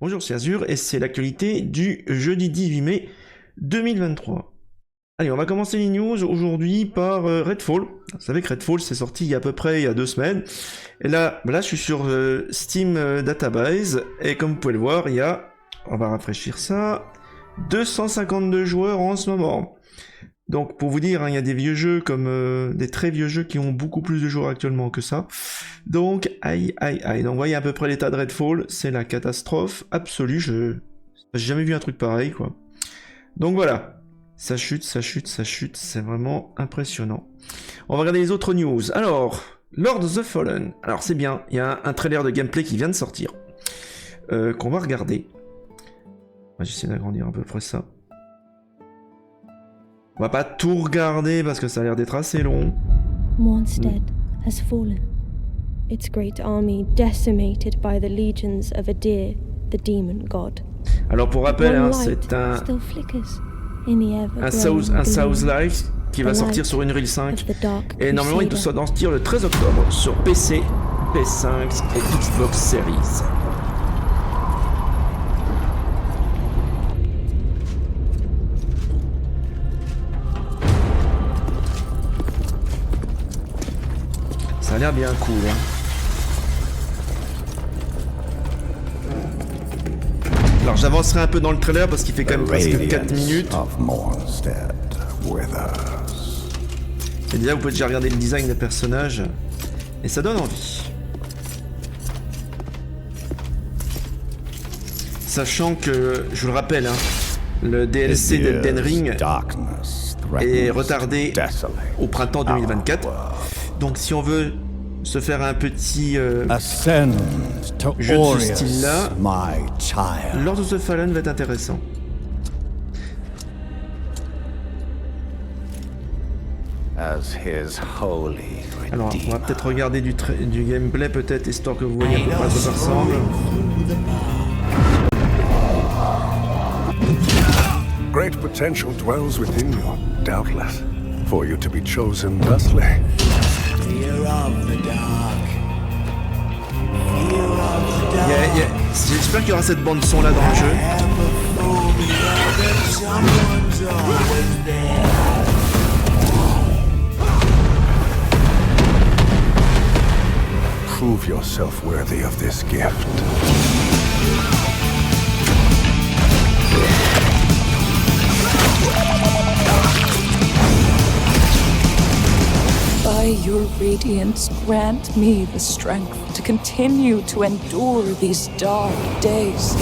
Bonjour, c'est Azur et c'est l'actualité du jeudi 18 mai 2023. Allez, on va commencer les news aujourd'hui par Redfall. Vous savez que Redfall c'est sorti il y a à peu près 2 semaines. Et là je suis sur Steam Database et comme vous pouvez le voir, il y a, on va rafraîchir ça, 252 joueurs en ce moment. Donc pour vous dire, hein, il y a des vieux jeux comme des très vieux jeux qui ont beaucoup plus de joueurs actuellement que ça. Donc aïe. Donc vous voyez à peu près l'état de Redfall, c'est la catastrophe absolue. J'ai jamais vu un truc pareil quoi. Donc voilà, ça chute, c'est vraiment impressionnant. On va regarder les autres news. Alors, Lord of the Fallen. Alors c'est bien, il y a un trailer de gameplay qui vient de sortir qu'on va regarder. On va essayer d'agrandir à peu près ça. On va pas tout regarder parce que ça a l'air d'être assez long. Mornstead has fallen. Its great army decimated by the legions of Adir, the demon god. Alors pour rappel, hein, c'est un Souls-like qui va sortir sur Unreal 5 et normalement il doit sortir le 13 octobre sur PC, PS5 et Xbox Series. Ça a l'air bien cool, hein. Alors j'avancerai un peu dans le trailer parce qu'il fait quand même presque 4 minutes. Et déjà vous pouvez déjà regarder le design des personnages. Et ça donne envie. Sachant que, je vous le rappelle, hein, le DLC d'Elden Ring est retardé au printemps 2024. Donc si on veut se faire un petit jeu de ce style-là, Lord of the Fallen va être intéressant. Alors, on va peut-être regarder du gameplay, peut-être, histoire que vous voyez à peu près à quoi ça ressemble. Great potential dwells within you, doubtless, for you to be chosen thusly. J'espère qu'il y aura cette bande son là dans le jeu. Prove yourself worthy of this gift. By your radiance, grant me the strength to continue to endure these dark days.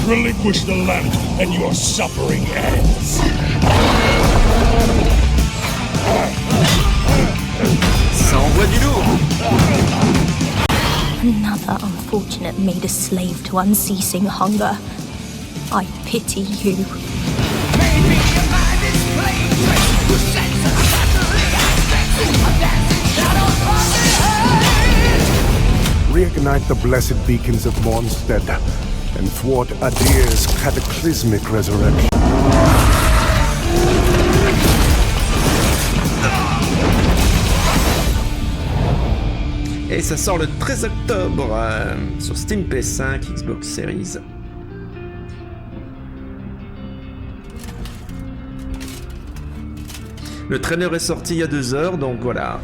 Relinquish the lamp and your suffering ends. Ça envoie du lourd. Another unfortunate made a slave to unceasing hunger. I pity you. Reignite the blessed beacons of Mornstead and thwart Adir's cataclysmic resurrection. Et ça sort le 13 octobre sur Steam, PS5, Xbox Series. Le trailer est sorti il y a 2 heures, donc voilà.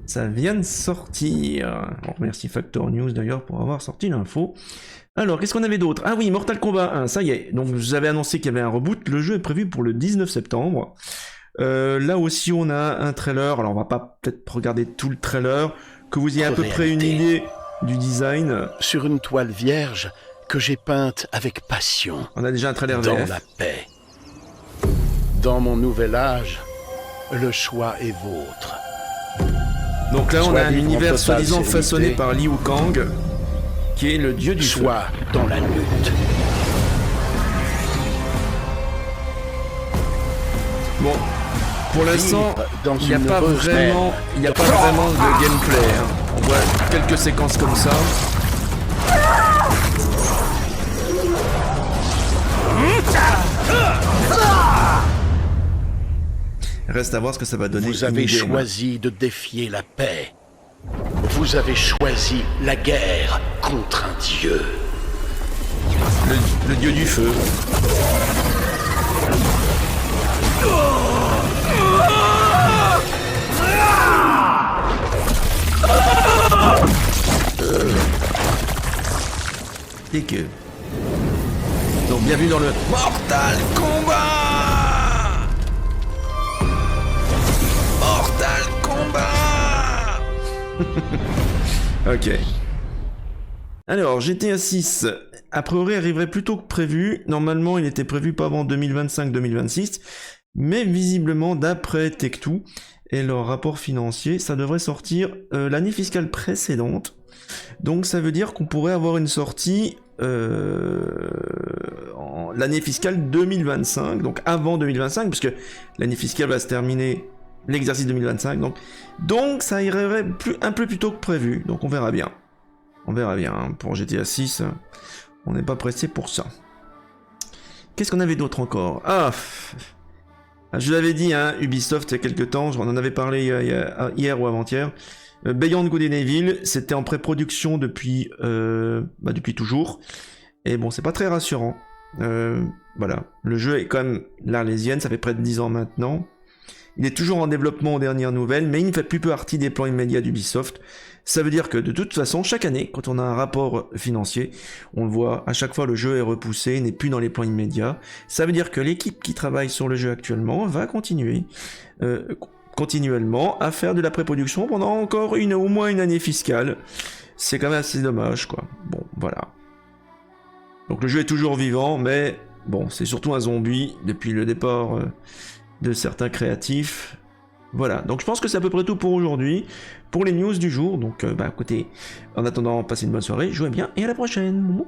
Ça vient de sortir. On remercie Factor News d'ailleurs pour avoir sorti l'info. Alors, qu'est-ce qu'on avait d'autre? Ah oui, Mortal Kombat 1, ça y est. Donc, je vous avais annoncé qu'il y avait un reboot. Le jeu est prévu pour le 19 septembre. Là aussi, on a un trailer. Alors, on va pas peut-être regarder tout le trailer. Que vous ayez à peu près une idée du design. Sur une toile vierge que j'ai peinte avec passion. On a déjà un trailer dans VF. la paix. Dans mon nouvel âge, le choix est vôtre. Donc là, on a un univers soi-disant façonné par Liu Kang, qui est le dieu du choix dans la lutte. Bon, pour l'instant, il n'y a pas vraiment de gameplay. Hein. On voit quelques séquences comme ça. Reste à voir ce que ça va donner. Vous avez in-game. choisi de défier la paix. Vous avez choisi la guerre contre un dieu. Le dieu du feu. Et que... Donc bienvenue dans le Mortal Kombat. Mortal Kombat. Ok. Alors, GTA 6, a priori, arriverait plus tôt que prévu. Normalement, il était prévu pas avant 2025-2026. Mais visiblement, d'après Tech2 et leur rapport financier, ça devrait sortir l'année fiscale précédente. Donc ça veut dire qu'on pourrait avoir une sortie l'année fiscale 2025, donc avant 2025, puisque l'année fiscale va se terminer l'exercice 2025. Donc ça irait un peu plus tôt que prévu. Donc on verra bien. On verra bien. Hein. Pour GTA 6, on n'est pas pressé pour ça. Qu'est-ce qu'on avait d'autre encore? Je l'avais dit, hein, Ubisoft, il y a quelques temps, on en avait parlé hier ou avant-hier. Beyond Good and Evil, c'était en pré-production depuis toujours. Et bon, c'est pas très rassurant. Voilà. Le jeu est quand même l'Arlésienne, ça fait près de 10 ans maintenant. Il est toujours en développement aux dernières nouvelles, mais il ne fait plus partie des plans immédiats d'Ubisoft. Ça veut dire que de toute façon, chaque année, quand on a un rapport financier, on le voit, à chaque fois le jeu est repoussé, n'est plus dans les plans immédiats. Ça veut dire que l'équipe qui travaille sur le jeu actuellement va continuer continuellement à faire de la pré-production pendant encore au moins une année fiscale. C'est quand même assez dommage, quoi. Bon, voilà. Donc le jeu est toujours vivant, mais bon, c'est surtout un zombie depuis le départ de certains créatifs. Voilà, donc je pense que c'est à peu près tout pour aujourd'hui, pour les news du jour. Donc écoutez, en attendant, passez une bonne soirée, jouez bien et à la prochaine.